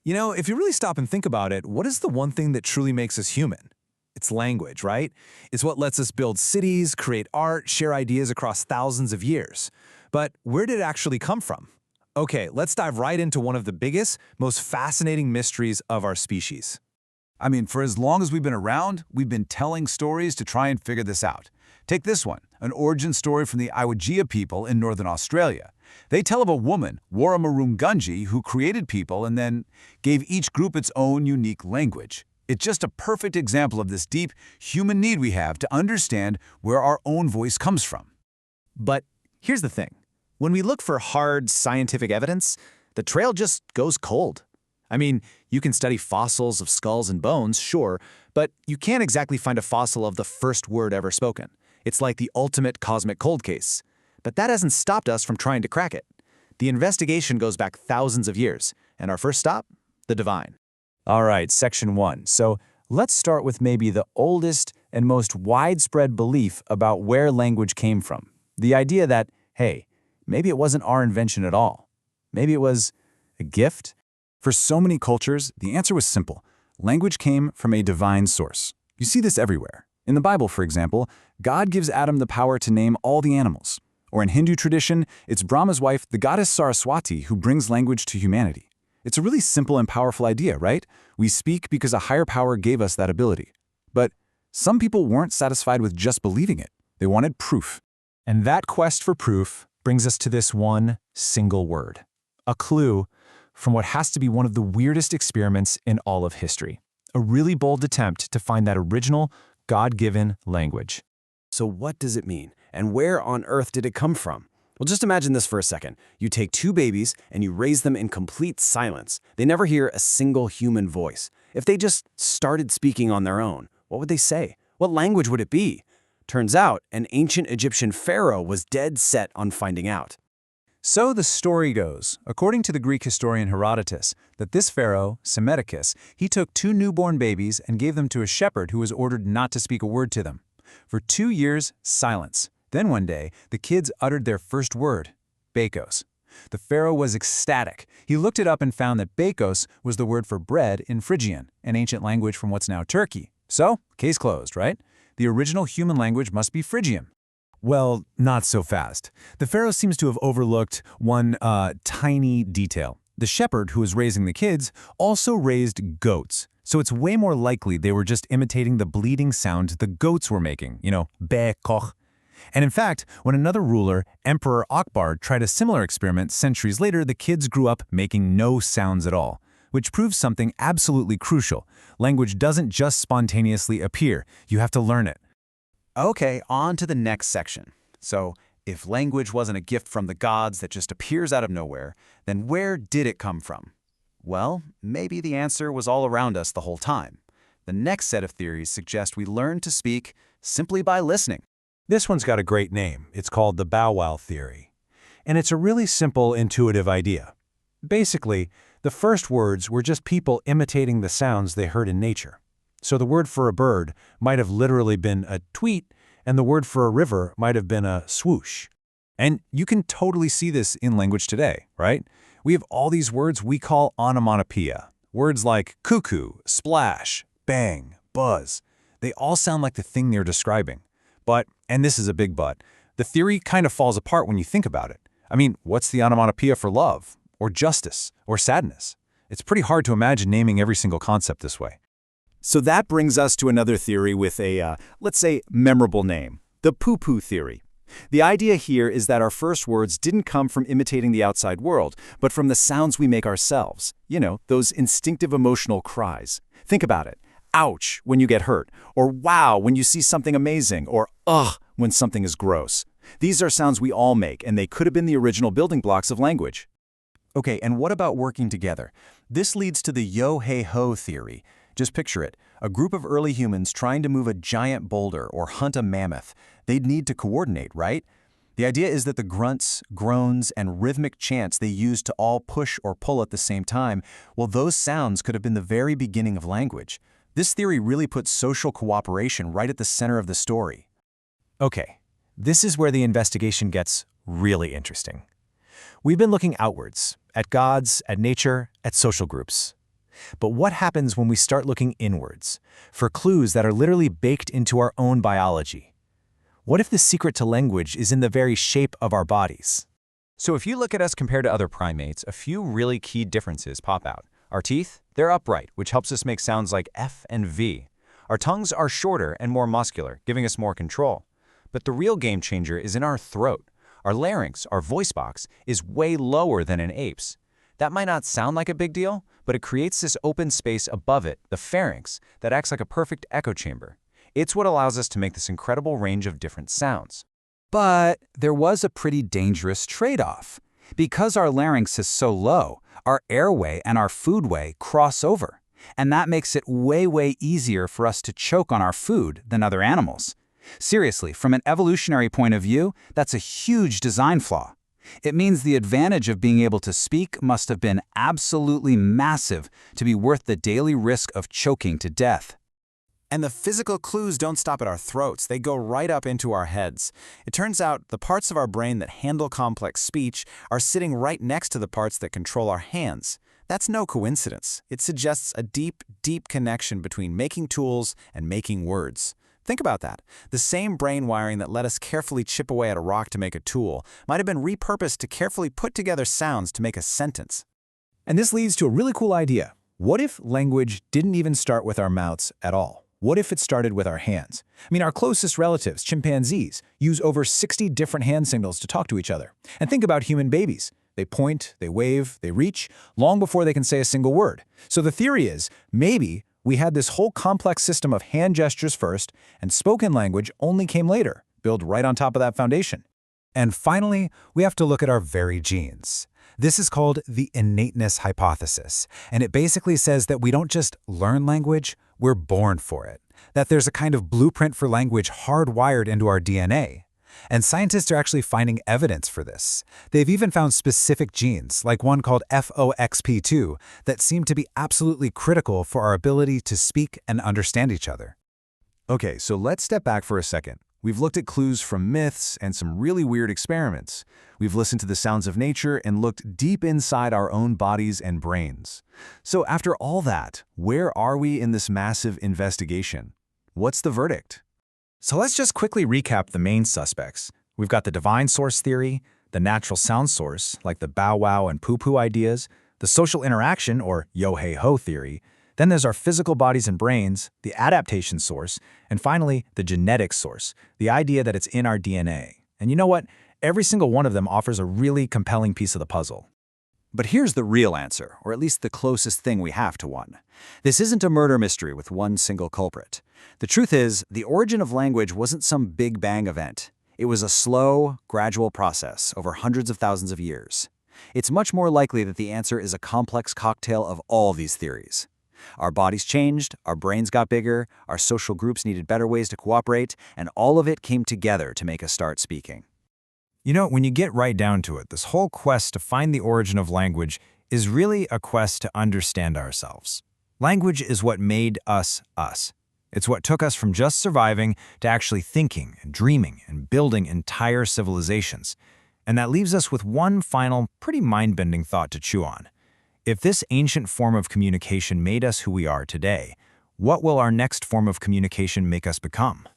You know, if you really stop and think about it, what is the one thing that truly makes us human? It's language, right? It's what lets us build cities, create art, share ideas across thousands of years. But where did it actually come from? Okay, let's dive right into one of the biggest, most fascinating mysteries of our species. I mean, for as long as we've been around, we've been telling stories to try and figure this out. Take this one, an origin story from the Iwajia people in northern Australia. They tell of a woman, Warramarungunji, who created people and then gave each group its own unique language. It's just a perfect example of this deep human need we have to understand where our own voice comes from. But here's the thing. When we look for hard scientific evidence, the trail just goes cold. I mean, you can study fossils of skulls and bones, sure, but you can't exactly find a fossil of the first word ever spoken. It's like the ultimate cosmic cold case. But that hasn't stopped us from trying to crack it. The investigation goes back thousands of years, and our first stop? The divine. All right, section 1. So let's start with maybe the oldest and most widespread belief about where language came from. The idea that, hey, maybe it wasn't our invention at all. Maybe it was a gift. For so many cultures, the answer was simple. Language came from a divine source. You see this everywhere. In the Bible, for example, God gives Adam the power to name all the animals. Or in Hindu tradition, it's Brahma's wife, the goddess Saraswati, who brings language to humanity. It's a really simple and powerful idea, right? We speak because a higher power gave us that ability. But some people weren't satisfied with just believing it. They wanted proof. And that quest for proof brings us to this one single word, a clue from what has to be one of the weirdest experiments in all of history. A really bold attempt to find that original, God-given language. So what does it mean? And where on earth did it come from? Well, just imagine this for a second. You take two babies and you raise them in complete silence. They never hear a single human voice. If they just started speaking on their own, what would they say? What language would it be? Turns out, an ancient Egyptian pharaoh was dead set on finding out. So the story goes, according to the Greek historian Herodotus, that this pharaoh, Psammetichus, he took two newborn babies and gave them to a shepherd who was ordered not to speak a word to them. For 2 years, silence. Then one day, the kids uttered their first word, Bekos. The pharaoh was ecstatic. He looked it up and found that Bekos was the word for bread in Phrygian, an ancient language from what's now Turkey. So, case closed, right? The original human language must be Phrygian. Well, not so fast. The pharaoh seems to have overlooked one tiny detail. The shepherd who was raising the kids also raised goats. So it's way more likely they were just imitating the bleating sound the goats were making, be koch. And in fact, when another ruler, Emperor Akbar, tried a similar experiment centuries later, the kids grew up making no sounds at all, which proves something absolutely crucial. Language doesn't just spontaneously appear. You have to learn it. Okay, on to the next section. So, if language wasn't a gift from the gods that just appears out of nowhere, then where did it come from? Well, maybe the answer was all around us the whole time. The next set of theories suggest we learn to speak simply by listening. This one's got a great name. It's called the Bow Wow theory. And it's a really simple, intuitive idea. Basically, the first words were just people imitating the sounds they heard in nature. So the word for a bird might have literally been a tweet, and the word for a river might have been a swoosh. And you can totally see this in language today, right? We have all these words we call onomatopoeia. Words like cuckoo, splash, bang, buzz. They all sound like the thing they're describing. But, and this is a big but, the theory kind of falls apart when you think about it. I mean, what's the onomatopoeia for love, or justice, or sadness? It's pretty hard to imagine naming every single concept this way. So that brings us to another theory with a, let's say, memorable name, the poo-poo theory. The idea here is that our first words didn't come from imitating the outside world, but from the sounds we make ourselves. Those instinctive emotional cries. Think about it. Ouch when you get hurt, or wow when you see something amazing, or ugh when something is gross. These are sounds we all make, and they could have been the original building blocks of language. Okay, and what about working together? This leads to the yo-hey-ho theory. Just picture it, a group of early humans trying to move a giant boulder or hunt a mammoth. They'd need to coordinate, right? The idea is that the grunts, groans, and rhythmic chants they used to all push or pull at the same time, well, those sounds could have been the very beginning of language. This theory really puts social cooperation right at the center of the story. Okay, this is where the investigation gets really interesting. We've been looking outwards, at gods, at nature, at social groups. But what happens when we start looking inwards, for clues that are literally baked into our own biology? What if the secret to language is in the very shape of our bodies? So if you look at us compared to other primates, a few really key differences pop out. Our teeth, they're upright, which helps us make sounds like F and V. Our tongues are shorter and more muscular, giving us more control. But the real game changer is in our throat. Our larynx, our voice box, is way lower than an ape's. That might not sound like a big deal, but it creates this open space above it, the pharynx, that acts like a perfect echo chamber. It's what allows us to make this incredible range of different sounds. But there was a pretty dangerous trade-off. Because our larynx is so low, our airway and our foodway cross over, and that makes it way easier for us to choke on our food than other animals. Seriously, from an evolutionary point of view, that's a huge design flaw. It means the advantage of being able to speak must have been absolutely massive to be worth the daily risk of choking to death. And the physical clues don't stop at our throats, they go right up into our heads. It turns out the parts of our brain that handle complex speech are sitting right next to the parts that control our hands. That's no coincidence. It suggests a deep connection between making tools and making words. Think about that. The same brain wiring that let us carefully chip away at a rock to make a tool might have been repurposed to carefully put together sounds to make a sentence. And this leads to a really cool idea. What if language didn't even start with our mouths at all? What if it started with our hands? I mean, our closest relatives, chimpanzees, use over 60 different hand signals to talk to each other. And think about human babies. They point, they wave, they reach, long before they can say a single word. So the theory is, maybe we had this whole complex system of hand gestures first, and spoken language only came later, built right on top of that foundation. And finally, we have to look at our very genes. This is called the innateness hypothesis, and it basically says that we don't just learn language, we're born for it. That there's a kind of blueprint for language hardwired into our DNA. And scientists are actually finding evidence for this. They've even found specific genes, like one called FOXP2, that seem to be absolutely critical for our ability to speak and understand each other. Okay, so let's step back for a second. We've looked at clues from myths and some really weird experiments. We've listened to the sounds of nature and looked deep inside our own bodies and brains. So after all that, where are we in this massive investigation? What's the verdict? So let's just quickly recap the main suspects. We've got the divine source theory, the natural sound source, like the bow wow and poo poo ideas, the social interaction, or yo hey ho theory. Then there's our physical bodies and brains, the adaptation source, and finally, the genetic source, the idea that it's in our DNA. And you know what? Every single one of them offers a really compelling piece of the puzzle. But here's the real answer, or at least the closest thing we have to one. This isn't a murder mystery with one single culprit. The truth is, the origin of language wasn't some big bang event. It was a slow, gradual process over hundreds of thousands of years. It's much more likely that the answer is a complex cocktail of all these theories. Our bodies changed, our brains got bigger, our social groups needed better ways to cooperate, and all of it came together to make us start speaking. You know, when you get right down to it, this whole quest to find the origin of language is really a quest to understand ourselves. Language is what made us us. It's what took us from just surviving to actually thinking and dreaming and building entire civilizations. And that leaves us with one final, pretty mind-bending thought to chew on. If this ancient form of communication made us who we are today, what will our next form of communication make us become?